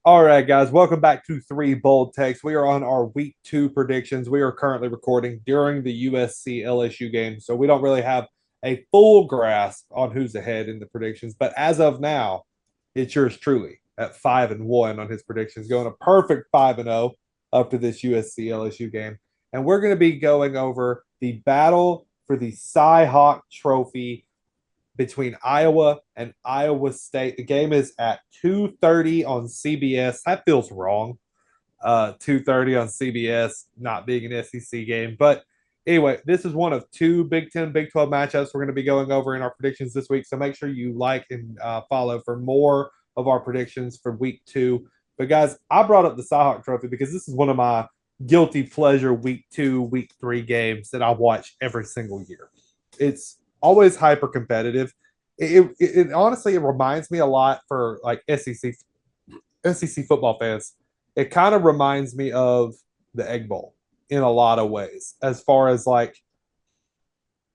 All right, guys, welcome back to Three Bold Takes. We are on our week two predictions. We are currently recording during the USC LSU game, so we don't really have a full grasp on who's ahead in the predictions. But as of now, it's yours truly at 5-1 on his predictions, going a perfect 5-0 up to this USC LSU game. And we're going to be going over the battle for the CyHawk Trophy between Iowa and Iowa State. The game is at 2:30 on CBS. That feels wrong. 2:30 on CBS, not being an SEC game. But anyway, this is one of two Big Ten, Big 12 matchups we're going to be going over in our predictions this week. So make sure you like and follow for more of our predictions for week two. But guys, I brought up the Cyhawk Trophy because this is one of my guilty pleasure week two, week three games that I watch every single year. It's always hyper competitive. It honestly it reminds me a lot for like SEC football fans. It kind of reminds me of the Egg Bowl in a lot of ways, as far as like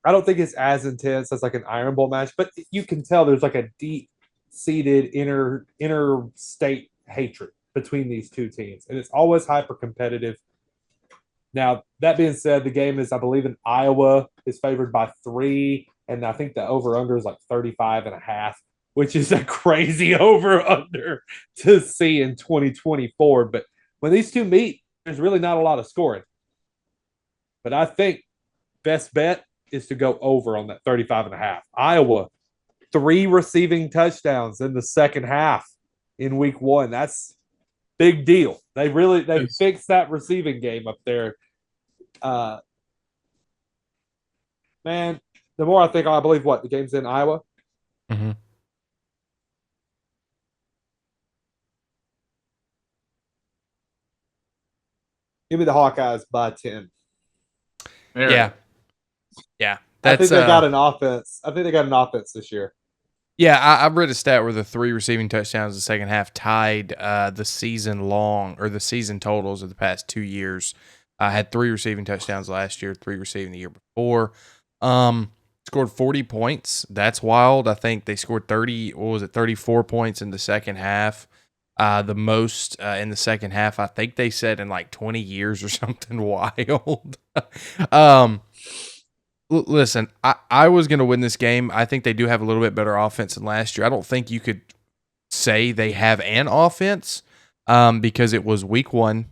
I don't think it's as intense as like an Iron Bowl match, but you can tell there's like a deep seated interstate hatred between these two teams, and it's always hyper competitive. Now, that being said, the game is, I believe, in Iowa is favored by 3, and I think the over-under is like 35.5, which is a crazy over-under to see in 2024. But when these two meet, there's really not a lot of scoring. But I think best bet is to go over on that 35.5. Iowa, 3 receiving touchdowns in the second half in week one. That's big deal. They fixed that receiving game up there. Uh, man, the more I think, I believe what the game's in Iowa. hmm Give me the Hawkeyes by 10. Yeah, yeah. I That's think they got an offense. I think they got an offense this year. yeah. I read a stat where the 3 receiving touchdowns in the second half tied the season long or the season totals of the past 2 years. I had 3 receiving touchdowns last year, 3 receiving the year before. Scored 40 points. That's wild. I think they scored 30. What was it? 34 points in the second half. The most in the second half. I think they said in like 20 years or something wild. um. Listen, I was going to win this game. I think they do have a little bit better offense than last year. I don't think you could say they have an offense because it was week one.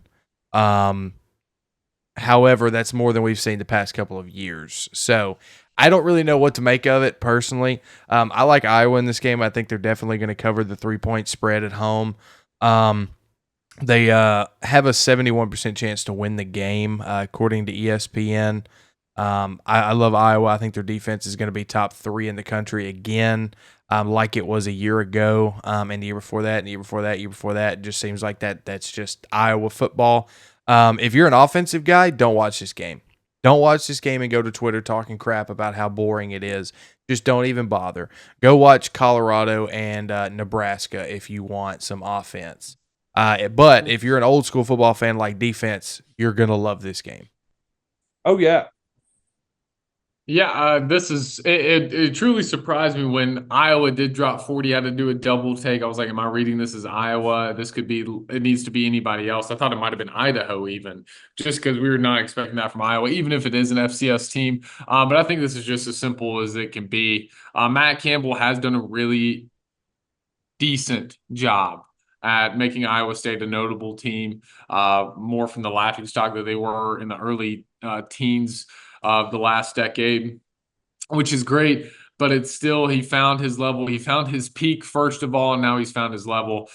Um, However, that's more than we've seen the past couple of years. So I don't really know what to make of it personally. I like Iowa in this game. I think they're definitely going to cover the 3-point spread at home. Um, they have a 71% chance to win the game, according to ESPN. I love Iowa. I think their defense is going to be top 3 in the country again, like it was a year ago, and the year before that, and the year before that, year before that. It just seems like that's just Iowa football. If you're an offensive guy, don't watch this game. Don't watch this game and go to Twitter talking crap about how boring it is. Just don't even bother. Go watch Colorado and Nebraska if you want some offense. But if you're an old school football fan like defense, you're going to love this game. Oh yeah, Yeah, this is it truly surprised me when Iowa did drop 40. I had to do a double take. I was like, am I reading this as Iowa? It needs to be anybody else. I thought it might have been Idaho even, just because we were not expecting that from Iowa, even if it is an FCS team. But I think this is just as simple as it can be. Matt Campbell has done a really decent job at making Iowa State a notable team, more from the laughingstock that they were in the early teens of the last decade, which is great. But it's still, he found his level. He found his peak, first of all, and now he's found his level.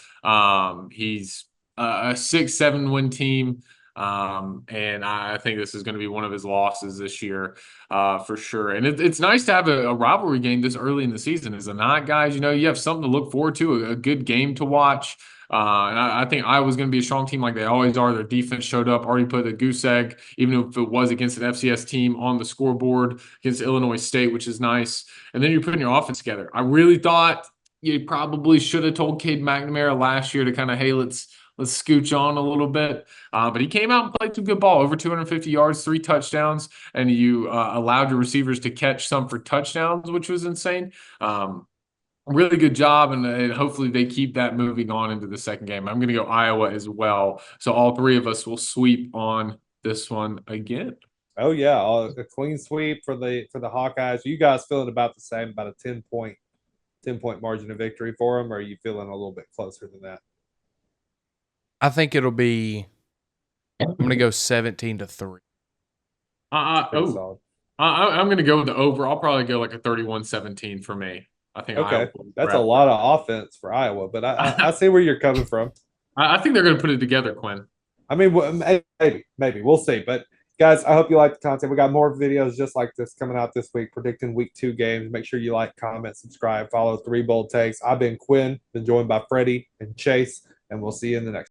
He's a 6-7 win team. And I think this is going to be one of his losses this year, for sure. And it's nice to have a rivalry game this early in the season. Is it not, guys? You have something to look forward to, a good game to watch. And I think Iowa's going to be a strong team like they always are. Their defense showed up, already put a goose egg, even if it was against an FCS team, on the scoreboard against Illinois State, which is nice. And then you're putting your offense together. I really thought you probably should have told Cade McNamara last year to kind of, hey, let's scooch on a little bit. But he came out and played some good ball, over 250 yards, 3 touchdowns, and you allowed your receivers to catch some for touchdowns, which was insane. really good job, and hopefully they keep that moving on into the second game. I'm going to go Iowa as well. So all three of us will sweep on this one again. Oh yeah, a clean sweep for the Hawkeyes. You guys feeling about the same, about a 10-point margin of victory for them, or are you feeling a little bit closer than that? I think it'll be. I'm going to go 17-3. Pretty solid. I'm going to go with the over. I'll probably go like a 31-17 for me. I think Okay, Iowa will that's a grab lot of offense for Iowa, but I see where you're coming from. I think they're going to put it together, Quinn. I mean, maybe we'll see. But guys, I hope you like the content. We got more videos just like this coming out this week, predicting week 2 games. Make sure you like, comment, subscribe, follow 3 Bold Takes. I've been Quinn, been joined by Freddie and Chase, and we'll see you in the next.